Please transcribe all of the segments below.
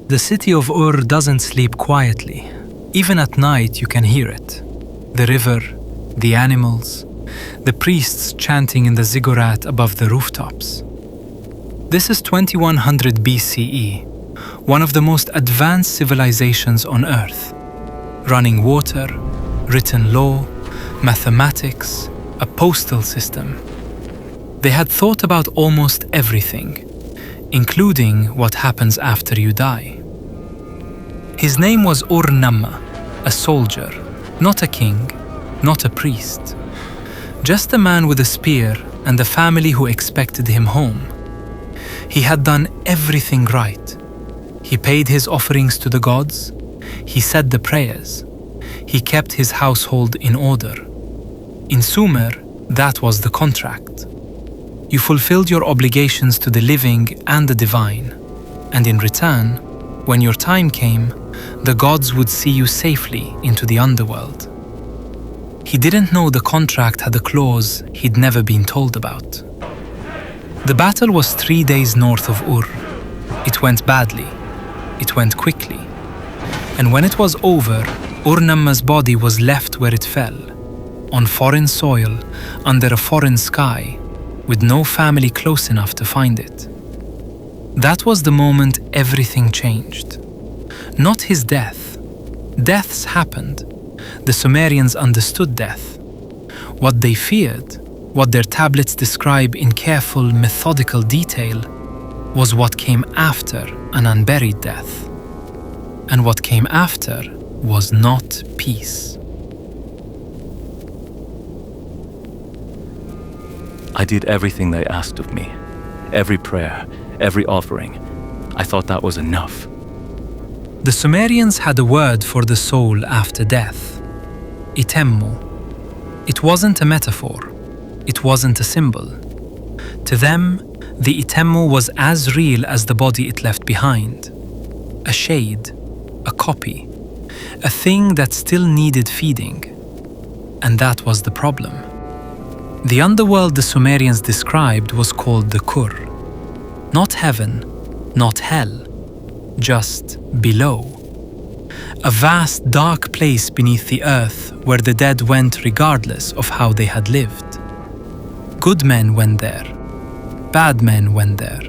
The city of Ur doesn't sleep quietly. Even at night you can hear it. The river, the animals, the priests chanting in the ziggurat above the rooftops. This is 2100 BCE, one of the most advanced civilizations on Earth. Running water, written law, mathematics, a postal system. They had thought about almost everything, including what happens after you die. His name was Ur-Namma, a soldier, not a king, not a priest. Just a man with a spear and a family who expected him home. He had done everything right. He paid his offerings to the gods. He said the prayers. He kept his household in order. In Sumer, that was the contract. You fulfilled your obligations to the living and the divine, and in return, when your time came, the gods would see you safely into the underworld. He didn't know the contract had a clause he'd never been told about. The battle was 3 days north of Ur. It went badly. It went quickly. And when it was over, Ur-Namma's body was left where it fell, on foreign soil, under a foreign sky, with no family close enough to find it. That was the moment everything changed. Not his death. Deaths happened. The Sumerians understood death. What they feared, what their tablets describe in careful, methodical detail, was what came after an unburied death. And what came after was not peace. I did everything they asked of me. Every prayer, every offering. I thought that was enough. The Sumerians had a word for the soul after death. Etemmu. It wasn't a metaphor. It wasn't a symbol. To them, the etemmu was as real as the body it left behind. A shade, a copy, a thing that still needed feeding. And that was the problem. The underworld the Sumerians described was called the Kur. Not heaven, not hell, just below. A vast dark place beneath the earth where the dead went regardless of how they had lived. Good men went there. Bad men went there.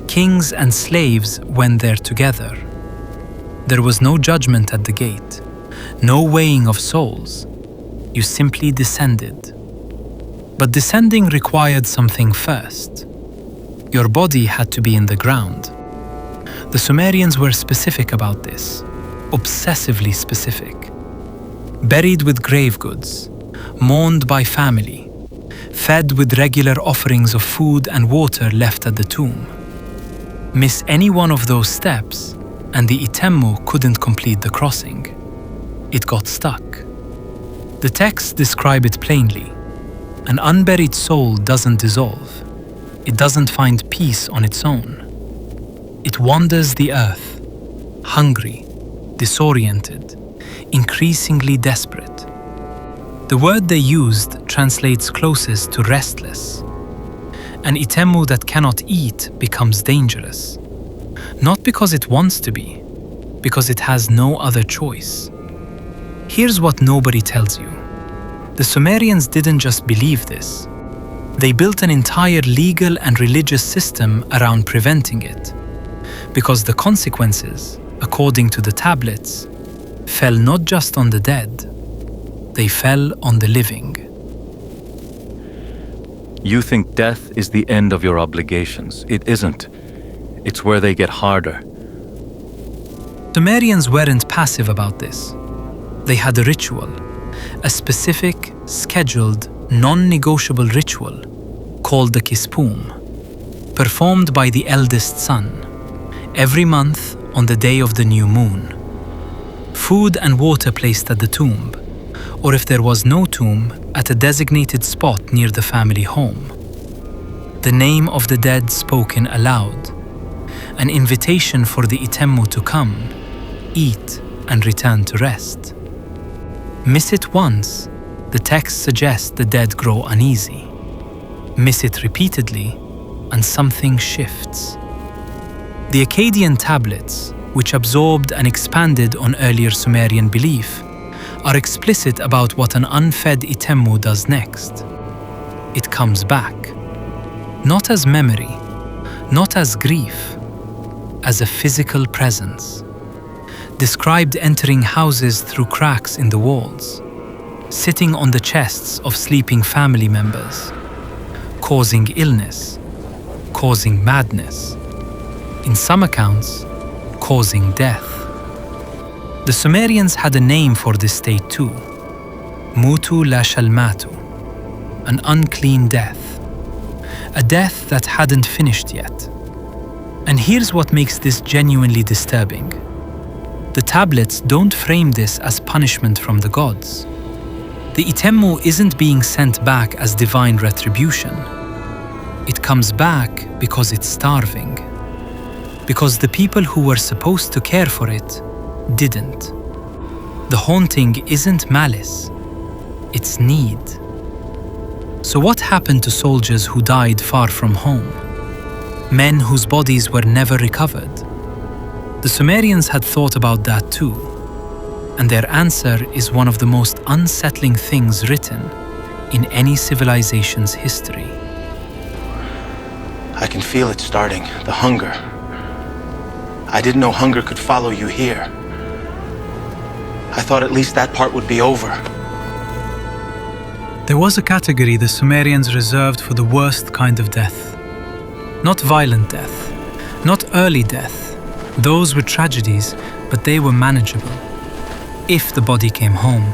Kings and slaves went there together. There was no judgment at the gate, no weighing of souls. You simply descended. But descending required something first. Your body had to be in the ground. The Sumerians were specific about this, obsessively specific. Buried with grave goods, mourned by family, fed with regular offerings of food and water left at the tomb. Miss any one of those steps, and the etemmu couldn't complete the crossing. It got stuck. The texts describe it plainly. An unburied soul doesn't dissolve. It doesn't find peace on its own. It wanders the earth, hungry, disoriented, increasingly desperate. The word they used translates closest to restless. An etemmu that cannot eat becomes dangerous. Not because it wants to be, because it has no other choice. Here's what nobody tells you. The Sumerians didn't just believe this. They built an entire legal and religious system around preventing it. Because the consequences, according to the tablets, fell not just on the dead, they fell on the living. You think death is the end of your obligations. It isn't. It's where they get harder. Sumerians weren't passive about this. They had a ritual, a specific, scheduled, non-negotiable ritual called the kispum, performed by the eldest son, every month on the day of the new moon. Food and water placed at the tomb, or if there was no tomb, at a designated spot near the family home. The name of the dead spoken aloud, an invitation for the etemmu to come, eat, and return to rest. Miss it once, the text suggests the dead grow uneasy. Miss it repeatedly, and something shifts. The Akkadian tablets, which absorbed and expanded on earlier Sumerian belief, are explicit about what an unfed etemmu does next. It comes back, not as memory, not as grief, as a physical presence, described entering houses through cracks in the walls, sitting on the chests of sleeping family members, causing illness, causing madness, in some accounts, causing death. The Sumerians had a name for this state too, mutu la shalmatu, an unclean death, a death that hadn't finished yet. And here's what makes this genuinely disturbing. The tablets don't frame this as punishment from the gods. The etemmu isn't being sent back as divine retribution. It comes back because it's starving. Because the people who were supposed to care for it didn't. The haunting isn't malice, it's need. So what happened to soldiers who died far from home? Men whose bodies were never recovered? The Sumerians had thought about that too, and their answer is one of the most unsettling things written in any civilization's history. I can feel it starting, the hunger. I didn't know hunger could follow you here. I thought at least that part would be over. There was a category the Sumerians reserved for the worst kind of death. Not violent death, not early death. Those were tragedies, but they were manageable. If the body came home,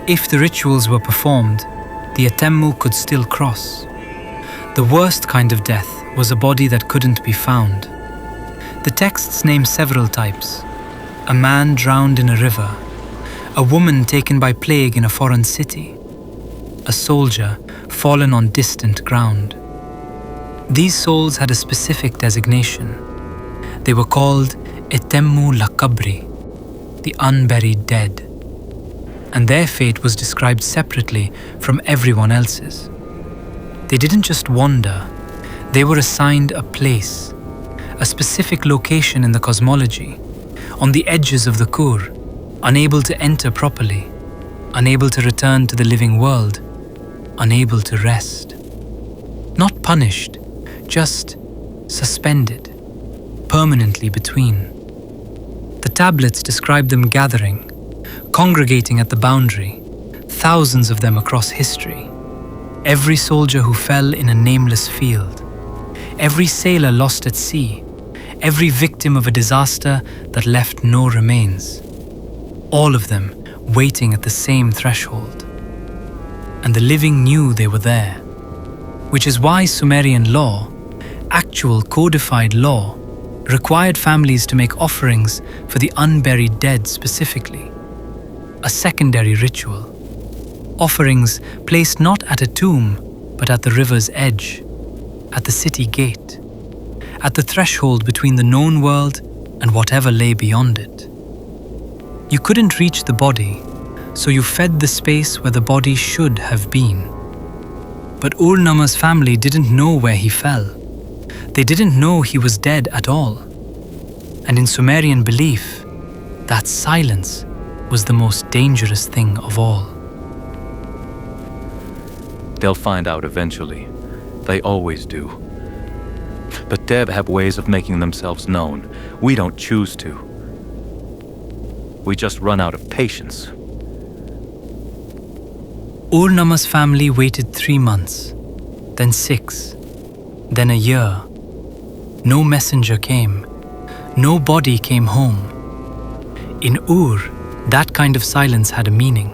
if the rituals were performed, the etemmu could still cross. The worst kind of death was a body that couldn't be found. The texts name several types. A man drowned in a river, a woman taken by plague in a foreign city, a soldier fallen on distant ground. These souls had a specific designation. They were called etemmu la qabri, the unburied dead, and their fate was described separately from everyone else's. They didn't just wander, they were assigned a place, a specific location in the cosmology, on the edges of the Kur, unable to enter properly, unable to return to the living world, unable to rest. Not punished, just suspended, permanently between. The tablets describe them gathering, congregating at the boundary, thousands of them across history. Every soldier who fell in a nameless field, every sailor lost at sea, every victim of a disaster that left no remains. All of them waiting at the same threshold. And the living knew they were there, which is why Sumerian law, actual codified law, required families to make offerings for the unburied dead specifically. A secondary ritual. Offerings placed not at a tomb, but at the river's edge, at the city gate, at the threshold between the known world and whatever lay beyond it. You couldn't reach the body, so you fed the space where the body should have been. But Ur-Namma's family didn't know where he fell. They didn't know he was dead at all. And in Sumerian belief, that silence was the most dangerous thing of all. They'll find out eventually. They always do. But Deb have ways of making themselves known. We don't choose to. We just run out of patience. Ur-Namma's family waited 3 months, then 6, then a year. No messenger came. No body came home. In Ur, that kind of silence had a meaning.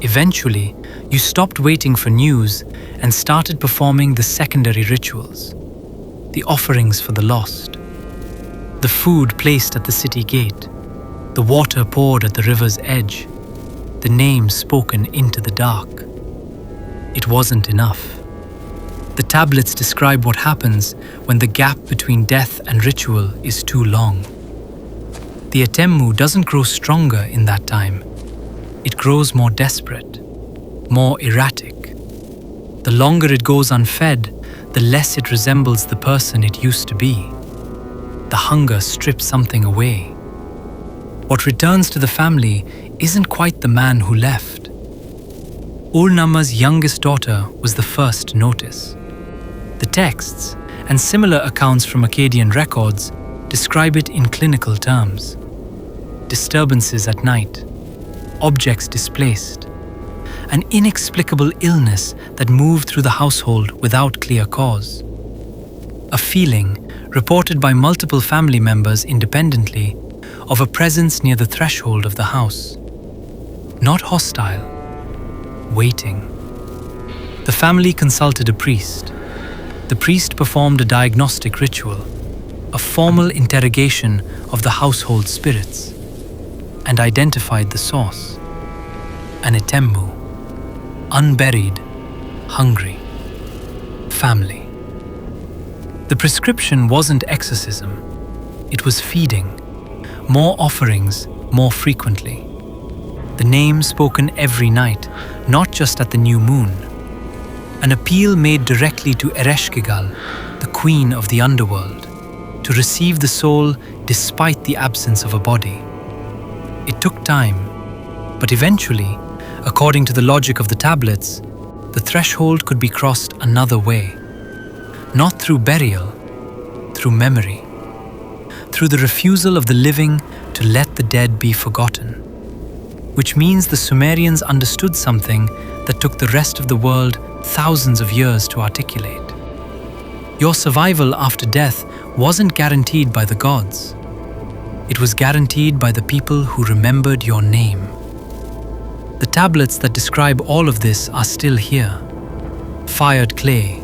Eventually, you stopped waiting for news and started performing the secondary rituals, the offerings for the lost, the food placed at the city gate, the water poured at the river's edge, the names spoken into the dark. It wasn't enough. The tablets describe what happens when the gap between death and ritual is too long. The etemmu doesn't grow stronger in that time. It grows more desperate, more erratic. The longer it goes unfed, the less it resembles the person it used to be. The hunger strips something away, What returns to the family isn't quite the man who left. Ur-Namma's youngest daughter was the first to notice. The texts and similar accounts from Akkadian records describe it in clinical terms. Disturbances at night, objects displaced, an inexplicable illness that moved through the household without clear cause. A feeling, reported by multiple family members independently, of a presence near the threshold of the house. Not hostile, waiting. The family consulted a priest. The priest performed a diagnostic ritual, a formal interrogation of the household spirits, and identified the source. An etemmu, unburied, hungry, family. The prescription wasn't exorcism, it was feeding. More offerings, more frequently. The name spoken every night, not just at the new moon. An appeal made directly to Ereshkigal, the queen of the underworld, to receive the soul despite the absence of a body. It took time, but eventually, according to the logic of the tablets, the threshold could be crossed another way. Not through burial, through memory. Through the refusal of the living to let the dead be forgotten. Which means the Sumerians understood something that took the rest of the world thousands of years to articulate. Your survival after death wasn't guaranteed by the gods. It was guaranteed by the people who remembered your name. The tablets that describe all of this are still here. Fired clay,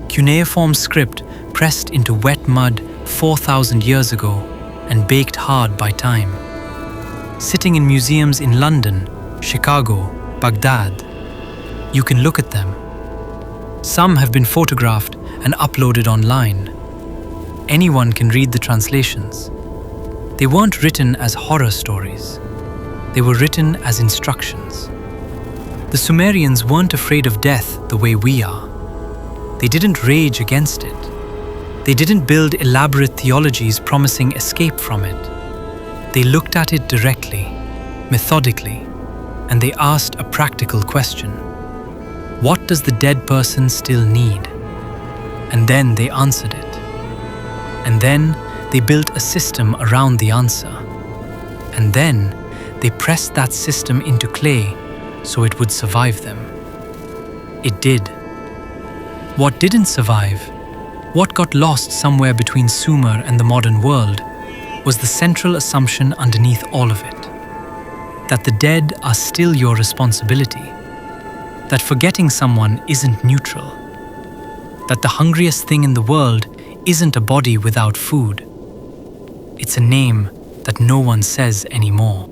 cuneiform script pressed into wet mud 4,000 years ago and baked hard by time. Sitting in museums in London, Chicago, Baghdad. You can look at them. Some have been photographed and uploaded online. Anyone can read the translations. They weren't written as horror stories. They were written as instructions. The Sumerians weren't afraid of death the way we are. They didn't rage against it. They didn't build elaborate theologies promising escape from it. They looked at it directly, methodically, and they asked a practical question. What does the dead person still need? And then they answered it. And then they built a system around the answer. And then they pressed that system into clay so it would survive them. It did. What didn't survive, what got lost somewhere between Sumer and the modern world, was the central assumption underneath all of it. That the dead are still your responsibility. That forgetting someone isn't neutral. That the hungriest thing in the world isn't a body without food. It's a name that no one says anymore.